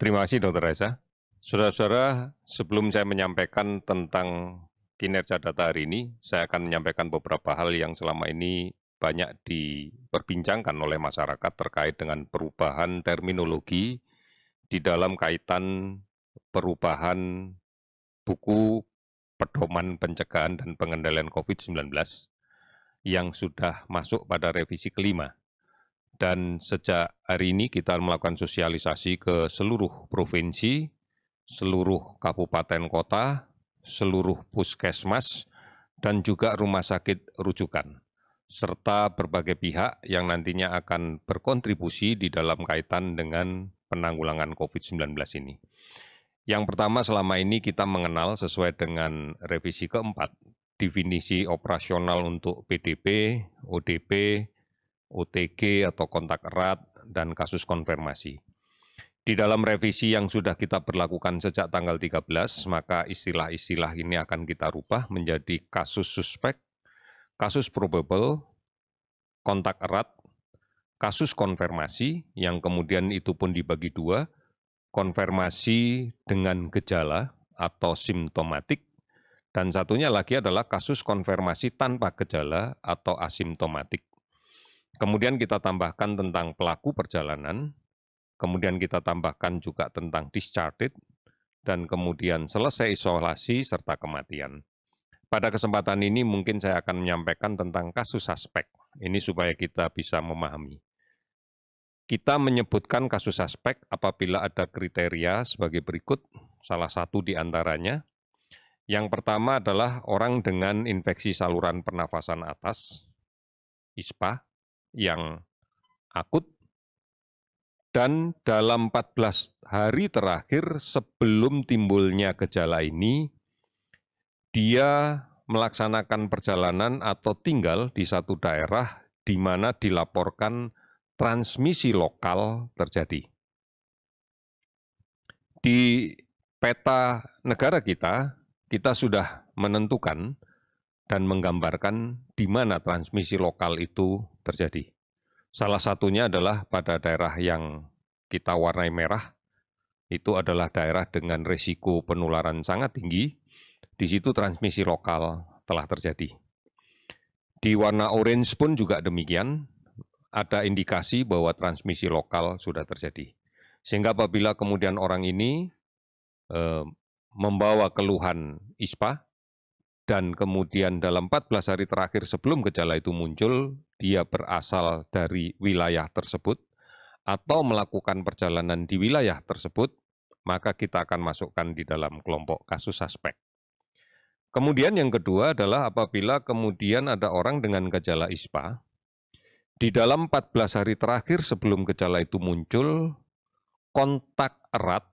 Terima kasih Dr. Reza. Saudara-saudara, sebelum saya menyampaikan tentang kinerja data hari ini, saya akan menyampaikan beberapa hal yang selama ini banyak diperbincangkan oleh masyarakat terkait dengan perubahan terminologi di dalam kaitan perubahan buku pedoman pencegahan dan pengendalian COVID-19 yang sudah masuk pada revisi kelima. Dan sejak hari ini kita melakukan sosialisasi ke seluruh provinsi, seluruh kabupaten kota, seluruh puskesmas, dan juga rumah sakit rujukan, serta berbagai pihak yang nantinya akan berkontribusi di dalam kaitan dengan penanggulangan COVID-19 ini. Yang pertama, selama ini kita mengenal sesuai dengan revisi keempat, definisi operasional untuk PDP, ODP, OTG atau kontak erat, dan kasus konfirmasi. Di dalam revisi yang sudah kita berlakukan sejak tanggal 13, maka istilah-istilah ini akan kita rubah menjadi kasus suspek, kasus probable, kontak erat, kasus konfirmasi, yang kemudian itu pun dibagi dua, konfirmasi dengan gejala atau simptomatik, dan satunya lagi adalah kasus konfirmasi tanpa gejala atau asimptomatik. Kemudian kita tambahkan tentang pelaku perjalanan, kemudian kita tambahkan juga tentang discharged, dan kemudian selesai isolasi serta kematian. Pada kesempatan ini mungkin saya akan menyampaikan tentang kasus suspek, ini supaya kita bisa memahami. Kita menyebutkan kasus suspek apabila ada kriteria sebagai berikut, salah satu di antaranya. Yang pertama adalah orang dengan infeksi saluran pernafasan atas, ISPA, yang akut, dan dalam 14 hari terakhir sebelum timbulnya gejala ini, dia melaksanakan perjalanan atau tinggal di satu daerah di mana dilaporkan transmisi lokal terjadi. Di peta negara kita sudah menentukan dan menggambarkan di mana transmisi lokal itu terjadi. Salah satunya adalah pada daerah yang kita warnai merah, itu adalah daerah dengan risiko penularan sangat tinggi, di situ transmisi lokal telah terjadi. Di warna orange pun juga demikian, ada indikasi bahwa transmisi lokal sudah terjadi. Sehingga apabila kemudian orang ini membawa keluhan ISPA, dan kemudian dalam 14 hari terakhir sebelum gejala itu muncul, dia berasal dari wilayah tersebut, atau melakukan perjalanan di wilayah tersebut, maka kita akan masukkan di dalam kelompok kasus suspek. Kemudian yang kedua adalah apabila kemudian ada orang dengan gejala ISPA, di dalam 14 hari terakhir sebelum gejala itu muncul, kontak erat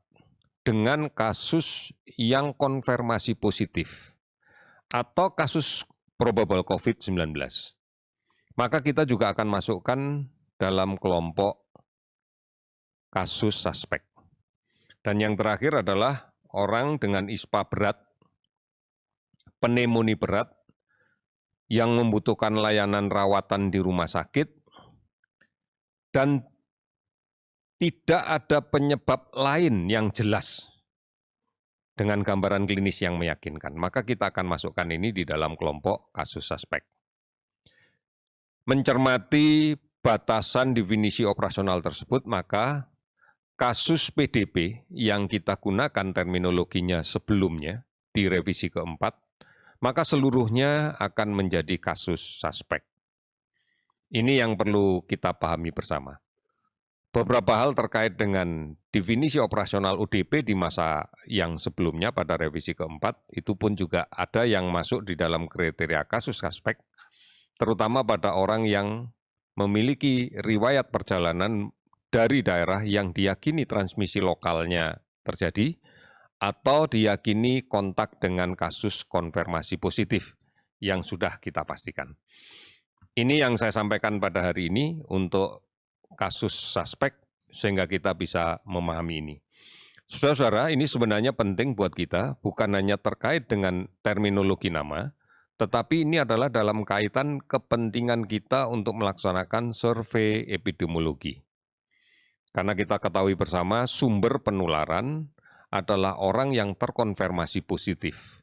dengan kasus yang konfirmasi positif atau kasus probable COVID-19. Maka kita juga akan masukkan dalam kelompok kasus suspek. Dan yang terakhir adalah orang dengan ISPA berat, pneumonia berat, yang membutuhkan layanan rawatan di rumah sakit, dan tidak ada penyebab lain yang jelas dengan gambaran klinis yang meyakinkan. Maka kita akan masukkan ini di dalam kelompok kasus suspek. Mencermati batasan definisi operasional tersebut, maka kasus PDP yang kita gunakan terminologinya sebelumnya di revisi keempat, maka seluruhnya akan menjadi kasus suspek. Ini yang perlu kita pahami bersama. Beberapa hal terkait dengan definisi operasional ODP di masa yang sebelumnya pada revisi keempat, itu pun juga ada yang masuk di dalam kriteria kasus suspek, terutama pada orang yang memiliki riwayat perjalanan dari daerah yang diyakini transmisi lokalnya terjadi, atau diyakini kontak dengan kasus konfirmasi positif yang sudah kita pastikan. Ini yang saya sampaikan pada hari ini untuk kasus suspek, sehingga kita bisa memahami ini. Saudara-saudara, ini sebenarnya penting buat kita, bukan hanya terkait dengan terminologi nama, tetapi ini adalah dalam kaitan kepentingan kita untuk melaksanakan survei epidemiologi. Karena kita ketahui bersama sumber penularan adalah orang yang terkonfirmasi positif,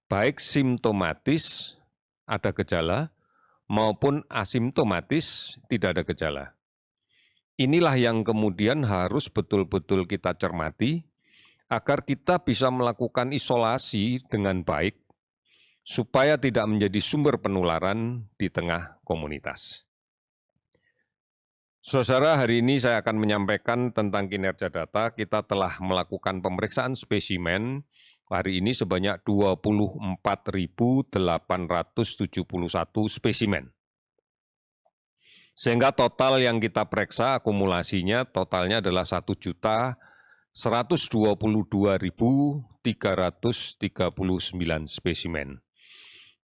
baik simptomatis ada gejala maupun asimptomatis tidak ada gejala. Inilah yang kemudian harus betul-betul kita cermati agar kita bisa melakukan isolasi dengan baik supaya tidak menjadi sumber penularan di tengah komunitas. Saudara, hari ini saya akan menyampaikan tentang kinerja data. Kita telah melakukan pemeriksaan spesimen hari ini sebanyak 24.871 spesimen. Sehingga total yang kita periksa akumulasinya totalnya adalah 1.122.339 spesimen.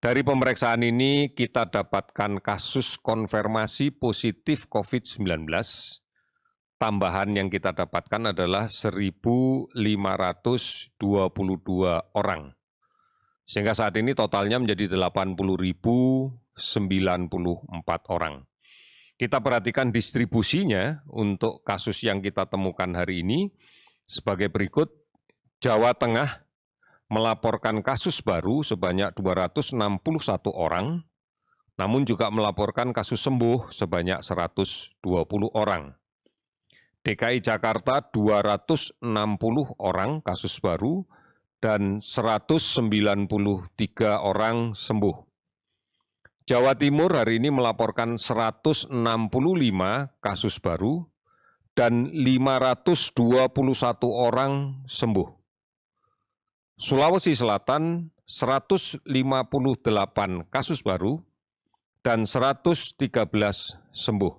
Dari pemeriksaan ini kita dapatkan kasus konfirmasi positif COVID-19. Tambahan yang kita dapatkan adalah 1.522 orang. Sehingga saat ini totalnya menjadi 80.094 orang. Kita perhatikan distribusinya untuk kasus yang kita temukan hari ini sebagai berikut. Jawa Tengah melaporkan kasus baru sebanyak 261 orang, namun juga melaporkan kasus sembuh sebanyak 120 orang. DKI Jakarta 260 orang kasus baru dan 193 orang sembuh. Jawa Timur hari ini melaporkan 165 kasus baru dan 521 orang sembuh. Sulawesi Selatan 158 kasus baru dan 113 sembuh.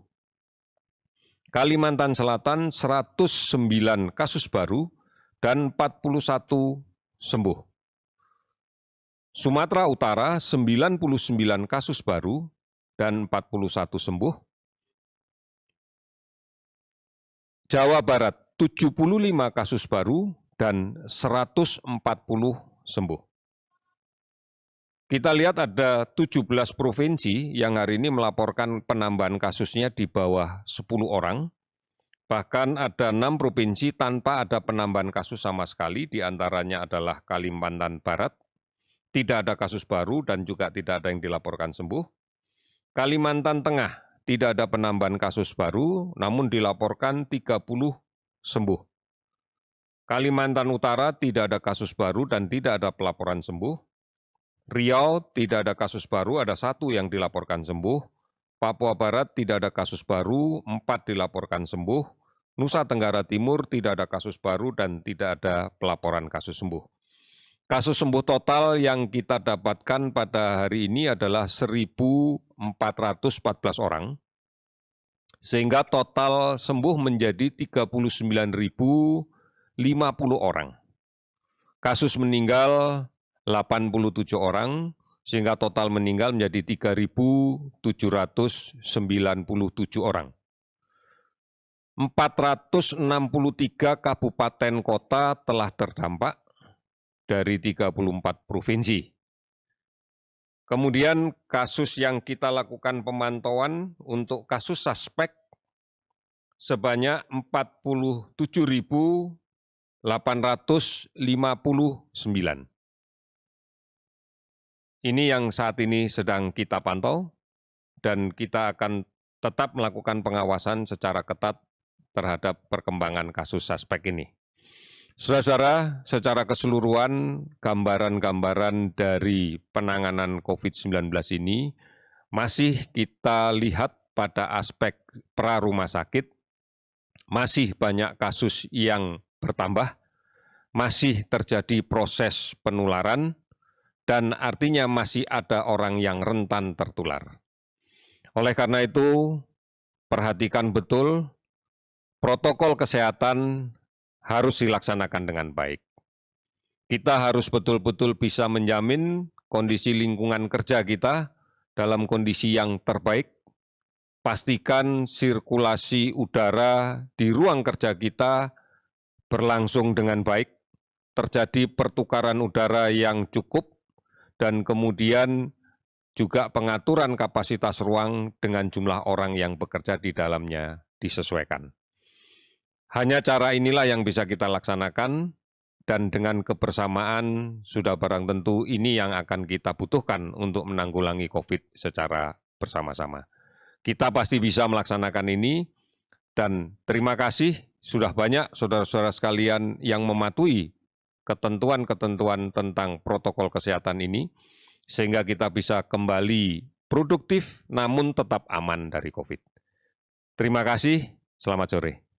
Kalimantan Selatan 109 kasus baru dan 41 sembuh. Sumatera Utara 99 kasus baru dan 41 sembuh. Jawa Barat 75 kasus baru dan 140 sembuh. Kita lihat ada 17 provinsi yang hari ini melaporkan penambahan kasusnya di bawah 10 orang. Bahkan ada 6 provinsi tanpa ada penambahan kasus sama sekali, di antaranya adalah Kalimantan Barat. Tidak ada kasus baru dan juga tidak ada yang dilaporkan sembuh. Kalimantan Tengah tidak ada penambahan kasus baru, namun dilaporkan 30 sembuh. Kalimantan Utara tidak ada kasus baru dan tidak ada pelaporan sembuh. Riau tidak ada kasus baru, ada 1 yang dilaporkan sembuh. Papua Barat tidak ada kasus baru, 4 dilaporkan sembuh. Nusa Tenggara Timur tidak ada kasus baru dan tidak ada pelaporan kasus sembuh. Kasus sembuh total yang kita dapatkan pada hari ini adalah 1.414 orang. Sehingga total sembuh menjadi 39.050 orang. Kasus meninggal 87 orang, sehingga total meninggal menjadi 3.797 orang. 463 kabupaten kota telah terdampak dari 34 provinsi. Kemudian kasus yang kita lakukan pemantauan untuk kasus suspek sebanyak 47.859. Ini yang saat ini sedang kita pantau dan kita akan tetap melakukan pengawasan secara ketat terhadap perkembangan kasus suspek ini. Saudara-saudara, secara keseluruhan gambaran-gambaran dari penanganan COVID-19 ini masih kita lihat pada aspek pra-rumah sakit, masih banyak kasus yang bertambah, masih terjadi proses penularan, dan artinya masih ada orang yang rentan tertular. Oleh karena itu, perhatikan betul protokol kesehatan harus dilaksanakan dengan baik. Kita harus betul-betul bisa menjamin kondisi lingkungan kerja kita dalam kondisi yang terbaik. Pastikan sirkulasi udara di ruang kerja kita berlangsung dengan baik, terjadi pertukaran udara yang cukup, dan kemudian juga pengaturan kapasitas ruang dengan jumlah orang yang bekerja di dalamnya disesuaikan. Hanya cara inilah yang bisa kita laksanakan, dan dengan kebersamaan sudah barang tentu ini yang akan kita butuhkan untuk menanggulangi COVID secara bersama-sama. Kita pasti bisa melaksanakan ini, dan terima kasih sudah banyak saudara-saudara sekalian yang mematuhi ketentuan-ketentuan tentang protokol kesehatan ini, sehingga kita bisa kembali produktif namun tetap aman dari COVID. Terima kasih, selamat sore.